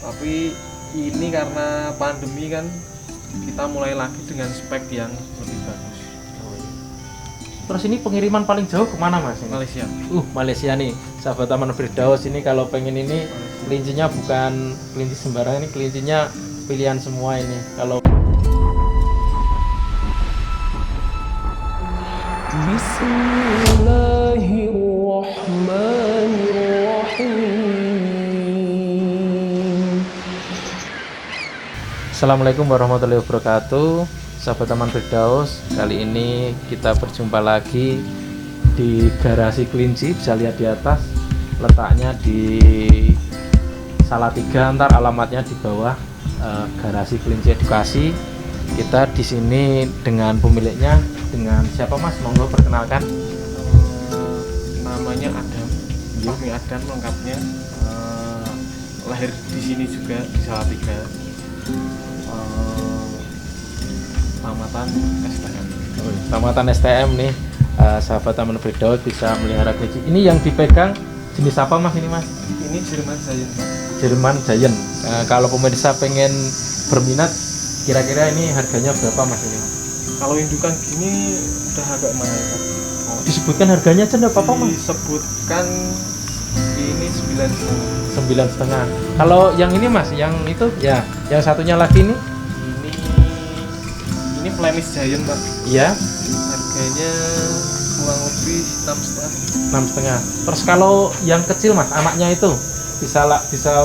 Tapi ini karena pandemi kan kita mulai lagi dengan spek yang lebih bagus. Terus ini pengiriman paling jauh kemana mas? Ini? Malaysia. Malaysia nih, sahabat Taman Firdaus ini kalau pengen ini kelincinya bukan kelinci sembarangan, ini kelincinya pilihan semua ini. Kalau Assalamualaikum warahmatullahi wabarakatuh, sahabat Taman Firdaus. Kali ini kita berjumpa lagi di garasi kelinci. Bisa lihat di atas, letaknya di Salatiga, ntar alamatnya di bawah. Garasi kelinci edukasi. Kita di sini dengan pemiliknya, dengan siapa mas? Monggo perkenalkan. Namanya Adam, Fahmi Adam lengkapnya. Lahir di sini juga di Salatiga. Tamatan STM. Tamatan STM nih, sahabat Taman Firdaus bisa melihara kelinci. Ini yang dipegang jenis apa mas ini mas? Ini Jerman Giant, Pak. Jerman Giant. Kalau pemirsa pengen berminat, kira-kira ini harganya berapa mas ini mas? Kalau indukan gini udah agak mahal, Pak. Disebutkan harganya aja enggak apa-apa mas? Disebutkan ini 9,5. 9,5. Kalau yang ini mas, yang itu ya, yang satunya lagi nih? Ini Flemish Giant, Pak. Iya. Harganya kurang lebih 6,5. 6,5. Terus kalau yang kecil mas, anaknya itu bisa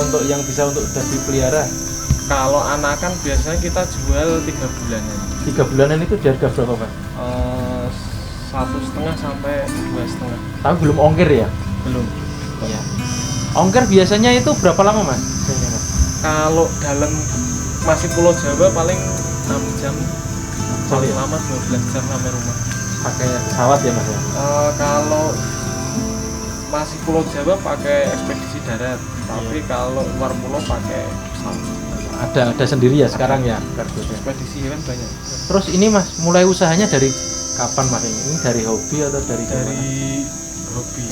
untuk udah dipelihara. Kalau anakan biasanya kita jual 3 bulanan. 3 bulanan itu di harga berapa mas? 1,5 sampai 2,5. Tahu belum ongkir ya? Belum. Iya. Ongkir biasanya itu berapa lama mas? Kalau dalam masih Pulau Jawa paling 6 jam. Paling lama 12 jam sampai rumah. Pakai pesawat ya mas ya? Kalau masih Pulau Jawa pakai ekspedisi darat, tapi kalau luar pulau pakai pesawat. Ada sendiri ya sekarang ya kargonya. Ekspedisi kan banyak. Terus ini mas, mulai usahanya dari kapan mas ini? Ini dari hobi atau dari hobi?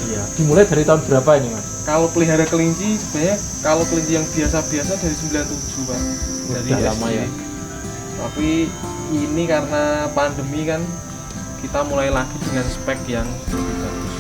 Iya. Dimulai dari tahun berapa ini mas? Kalau pelihara kelinci sebenarnya kalau kelinci yang biasa-biasa dari 97 pak. Dari udah lama SD. ya. Tapi ini karena pandemi kan kita mulai lagi dengan spek yang lebih bagus.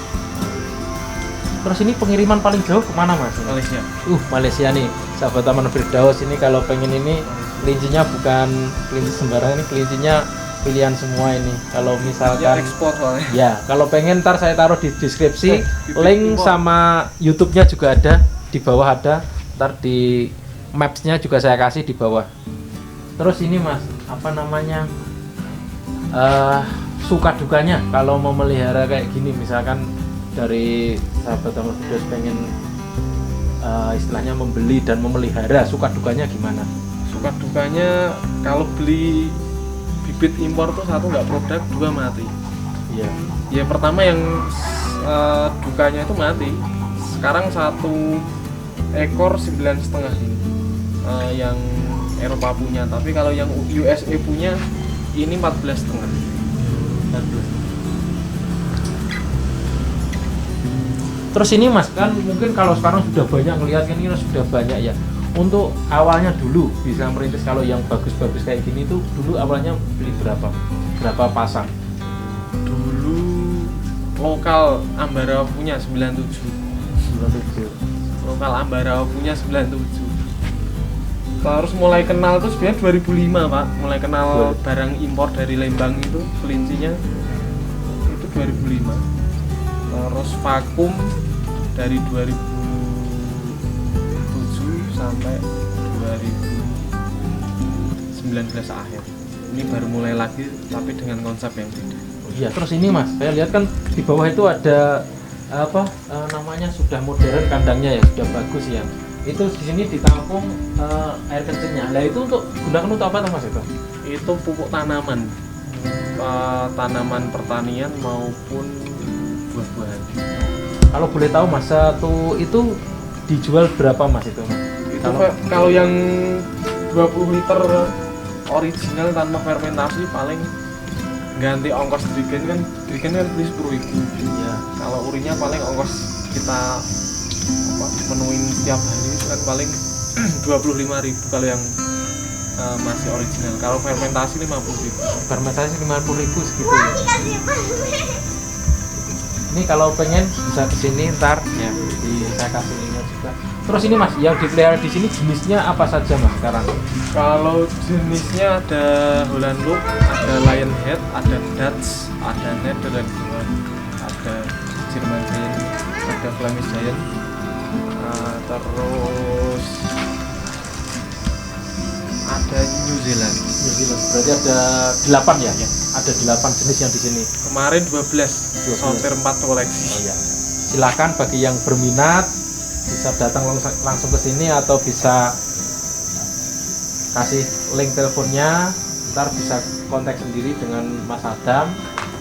Terus ini pengiriman paling jauh kemana mas? Malaysia. Malaysia nih, sahabat Taman Firdaus ini kalau pengen ini kelincinya bukan kelinci sembarangan, ini kelincinya pilihan semua ini. Kalau misalkan ekspor soalnya. Ya, kalau pengen ntar saya taruh di deskripsi link import. Sama YouTube-nya juga ada, di bawah ada. Ntar di maps-nya juga saya kasih di bawah. Terus ini mas, apa namanya, suka dukanya kalau mau melihara kayak gini, misalkan dari sahabat Taman Firdaus pengen istilahnya membeli dan memelihara, suka dukanya gimana? Suka dukanya kalau beli bibit impor tuh satu nggak produk, dua mati. Iya. Ya pertama yang dukanya itu mati. Sekarang satu ekor 9,5 yang Eropa punya, tapi kalau yang USA punya ini 14,5. Terus ini mas, kan mungkin kalau sekarang sudah banyak ngelihat kan ini sudah banyak ya. Untuk awalnya dulu bisa merintis kalau yang bagus-bagus kayak gini tuh dulu awalnya beli berapa? Berapa pasang? Dulu lokal Ambarawa punya 97. Lokal Ambarawa punya 97. Terus mulai kenal tuh sebenarnya 2005 pak. Mulai kenal barang impor dari Lembang itu kelincinya itu 2005. Terus vakum dari 2007 sampai 2019 akhir. Ini baru mulai lagi tapi dengan konsep yang beda. Iya, terus ini mas, saya lihat kan di bawah itu ada namanya sudah modern kandangnya ya, sudah bagus ya. Itu di sini ditampung air kencingnya. Nah itu gunakan untuk apa mas itu? Itu pupuk tanaman, tanaman pertanian maupun buah-buahan. Kalau boleh tahu mas, satu itu dijual berapa mas itu mas? Itu kalau yang 20 liter original tanpa fermentasi paling ganti ongkos drigen kan beli 10.000. Iya. Kalau urinya paling ongkos kita menuin setiap hari itu kan paling 25.000 kalau yang masih original. Kalau fermentasi 50.000. Fermentasi 50.000 segitu ya. Ini kalau pengen bisa kesini ntar ya, saya kasih linknya juga. Terus ini Mas, yang dipelihara di sini jenisnya apa saja Mas sekarang? Kalau jenisnya ada Holland Look, ada Lionhead, ada Dutch, ada Netherlands, ada German Giant, ada Flemish Giant, terus ada New Zealand. New Zealand. Berarti ada 8 ya? Ya. Ada 8 jenis yang di sini. Kemarin 12, sortir 4 koleksi. Oh ya. Silakan bagi yang berminat bisa datang langsung ke sini atau bisa kasih link teleponnya, ntar bisa kontak sendiri dengan Mas Adam,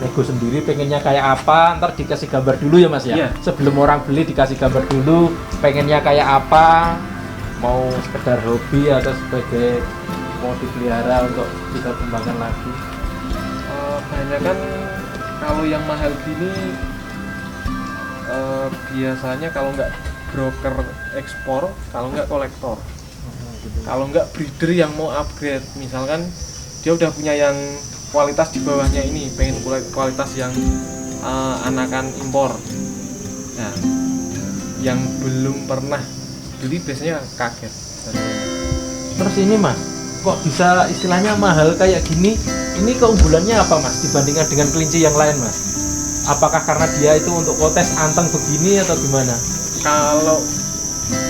nego sendiri pengennya kayak apa, ntar dikasih gambar dulu ya Mas ya. Iya. Sebelum orang beli dikasih gambar dulu pengennya kayak apa, mau sekedar hobi atau sebagai mau dipelihara untuk kita kembangkan lagi. Banyak kan kalau yang mahal gini biasanya kalau nggak broker ekspor, kalau nggak kolektor, kalau nggak breeder yang mau upgrade, misalkan dia udah punya yang kualitas di bawahnya ini, pengen kualitas yang anakan impor. Nah, yang belum pernah beli biasanya kaget. Terus ini Mas, kok bisa istilahnya mahal kayak gini? Ini keunggulannya apa Mas dibandingkan dengan kelinci yang lain Mas? Apakah karena dia itu untuk kontes anteng begini atau gimana? Kalau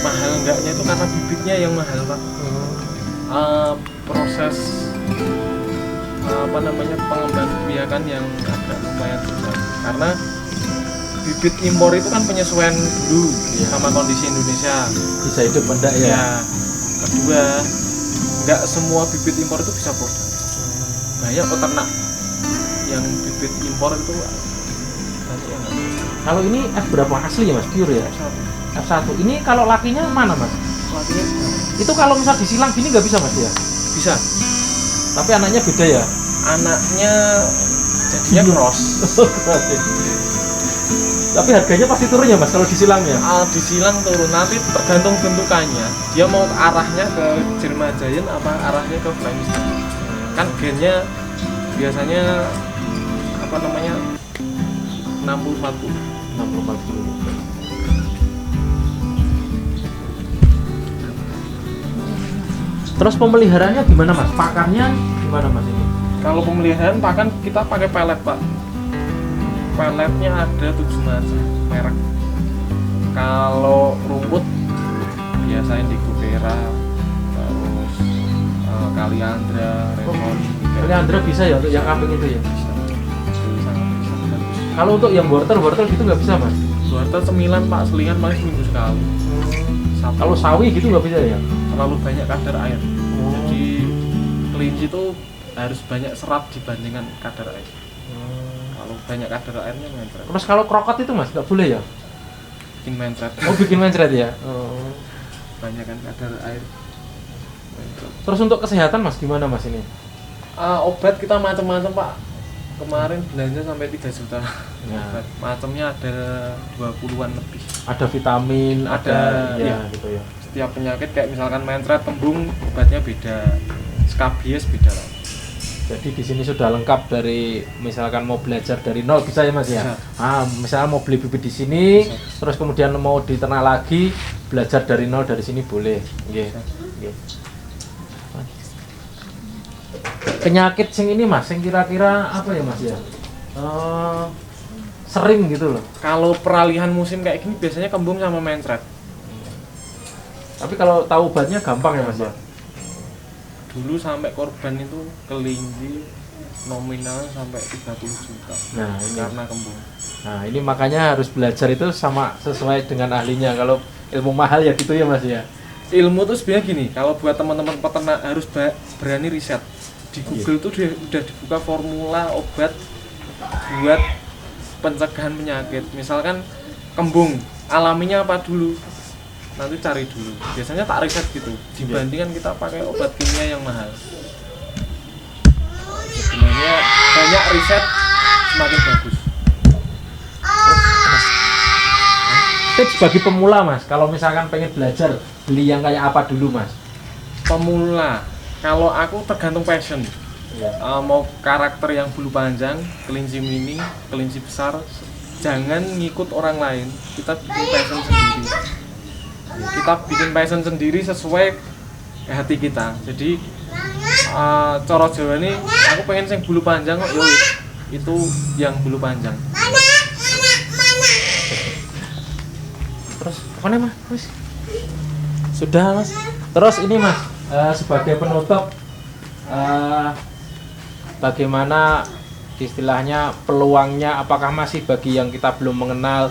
mahal enggaknya itu karena bibitnya yang mahal Pak. Proses pengembangan biakan yang agak lumayan susah karena bibit impor itu kan penyesuaian dulu sama kondisi Indonesia. Bisa hidup enggak ya? Ya. Kedua, nggak semua bibit impor itu bisa produk. Banyak peternak yang bibit impor itu banyak yang nggak. Kalau ini F berapa asli ya Mas? Pure ya? F1. Ini kalau lakinya mana Mas? Lakinya Itu kalau misal disilang gini nggak bisa Mas ya? bisa. Tapi anaknya beda ya? Anaknya jadinya cross. Tapi harganya pasti turun ya Mas kalau disilangnya? Disilang turun, nanti tergantung bentukannya. Dia mau arahnya ke German Giant apa arahnya ke Flemish Giant. Kan gennya biasanya 60-40. 60-40. Terus pemeliharaannya gimana Mas? Pakannya gimana Mas ini? Kalau pemeliharaan pakan kita pakai pelet Pak. Peletnya ada 7 macam merek. Kalau rumput biasanya di Gupera, terus Kaliandra, Remon. Kaliandra bisa ya untuk yang kambing itu ya? Bisa. Sangat bisa bagus. Kalau untuk yang wortel gitu nggak bisa Mas? Wortel cemilan Pak, selingan paling seminggu sekali. Kalau sawi gitu nggak bisa ya? Terlalu banyak kadar air. Jadi kelinci itu harus banyak serat dibandingkan kadar air. Kalau banyak kadar airnya mencret. Terus kalau krokot itu Mas nggak boleh ya? Bikin mencret. Oh bikin mencret ya? Banyak kan kadar air. Mencret. Terus untuk kesehatan Mas gimana Mas ini? Obat kita macam-macam Pak. Kemarin belanja sampai 3 juta. Ya. Obat. Macamnya ada 20-an lebih. Ada vitamin, ada ya, gitu ya. Setiap penyakit kayak misalkan mencret, tembung, obatnya beda. Skabies beda lah. Jadi di sini sudah lengkap dari misalkan mau belajar dari nol bisa ya Mas ya. Bisa. Misalnya mau beli bibit di sini, Bisa. terus kemudian mau diternak lagi, belajar dari nol dari sini boleh. Nggih. Nggih. Penyakit sing ini Mas, sing kira-kira apa ya Mas ya? Sering gitu loh. Kalau peralihan musim kayak gini biasanya kembung sama mencret. Tapi kalau tahu obatnya gampang ya Mas ya. Dulu sampai korban itu kelinci nominal sampai 30 juta. Nah, ini. Karena kembung. Nah, ini makanya harus belajar itu sama sesuai dengan ahlinya. Kalau ilmu mahal ya gitu ya Mas ya. Ilmu tuh sebenarnya gini, kalau buat teman-teman peternak harus berani riset. Di Google tuh udah dibuka formula obat buat pencegahan penyakit. Misalkan kembung, alaminya apa dulu? Nanti cari dulu. Biasanya tak riset gitu. Dibandingkan kita pakai obat kimia yang mahal. Sebenarnya banyak riset semakin bagus. tips bagi pemula Mas, kalau misalkan pengen belajar beli yang kayak apa dulu Mas? Pemula, kalau aku tergantung passion. Iya. Mau karakter yang bulu panjang, kelinci mini, kelinci besar, jangan ngikut orang lain. Kita bikin passion sendiri. Kita bikin passion sendiri sesuai hati kita. Jadi coro Jawa ini aku pengen yang bulu panjang kok, yowis itu yang bulu panjang. Terus mana Mas? Terus sudah Mas. Terus ini Mas, sebagai penutup, bagaimana istilahnya peluangnya, apakah masih bagi yang kita belum mengenal,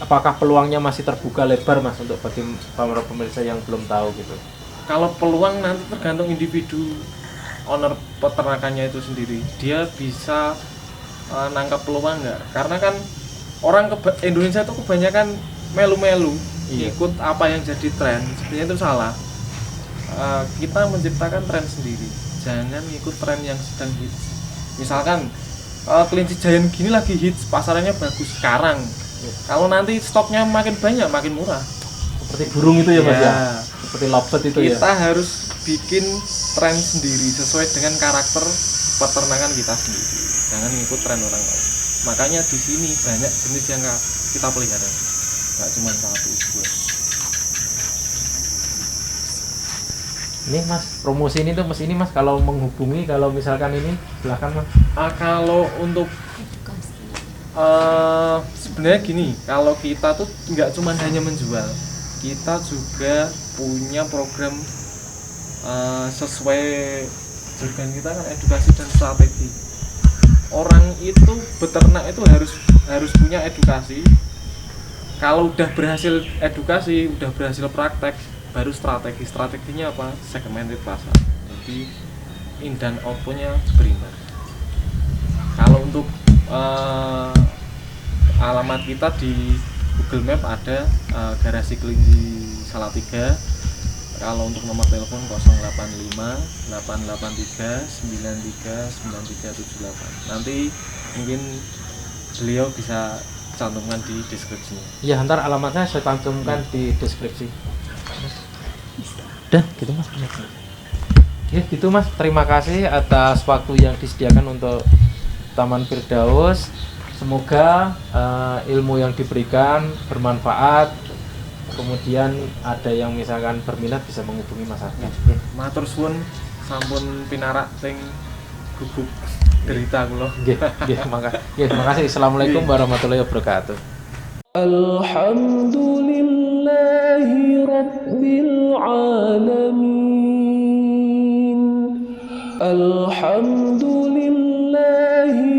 apakah peluangnya masih terbuka lebar Mas untuk bagi para pemirsa yang belum tahu gitu? Kalau peluang nanti tergantung individu owner peternakannya itu sendiri, dia bisa nangkap peluang nggak? Karena kan orang Indonesia itu kebanyakan melu-melu, ikut apa yang jadi tren, sebenarnya itu salah. Kita menciptakan tren sendiri, jangan ikut tren yang sedang hits. Misalkan kelinci giant gini lagi hits, pasarannya bagus sekarang. Kalau nanti stoknya makin banyak, makin murah. Seperti burung itu ya Mas ya? Seperti lovebird itu ya? Kita harus bikin tren sendiri sesuai dengan karakter peternakan kita sendiri. Jangan ikut tren orang lain. Makanya di sini banyak jenis yang kita pelihara. Nggak cuma 1, 2. Ini Mas, promosi ini tuh Mas, ini Mas kalau menghubungi, kalau misalkan ini silahkan Mas. Kalau untuk sebenarnya gini, kalau kita tuh nggak cuma hanya menjual, kita juga punya program sesuai tujuan kita kan edukasi dan strategi. Orang itu beternak itu harus punya edukasi. Kalau udah berhasil edukasi, udah berhasil praktek, baru strategi. Strateginya apa? Segmented pasar. Jadi in dan outputnya berimbang. Kalau untuk alamat kita di Google Map ada garasi kelinci Salatiga. Kalau untuk nomor telepon 085 883 93 9378. Nanti mungkin beliau bisa cantumkan di deskripsinya. Iya, ntar alamatnya saya cantumkan di deskripsi. Dan gitu Mas. Ya gitu Mas, terima kasih atas waktu yang disediakan untuk Taman Firdaus. Semoga ilmu yang diberikan bermanfaat. Kemudian ada yang misalkan berminat bisa menghubungi Mas Ardi. Matur suwun sampun pinarak teng guguk derita kula. Nggih, nggih, makasih. Assalamualaikum warahmatullahi wabarakatuh. Alhamdulillahi rabbil alamin. Alhamdulillahi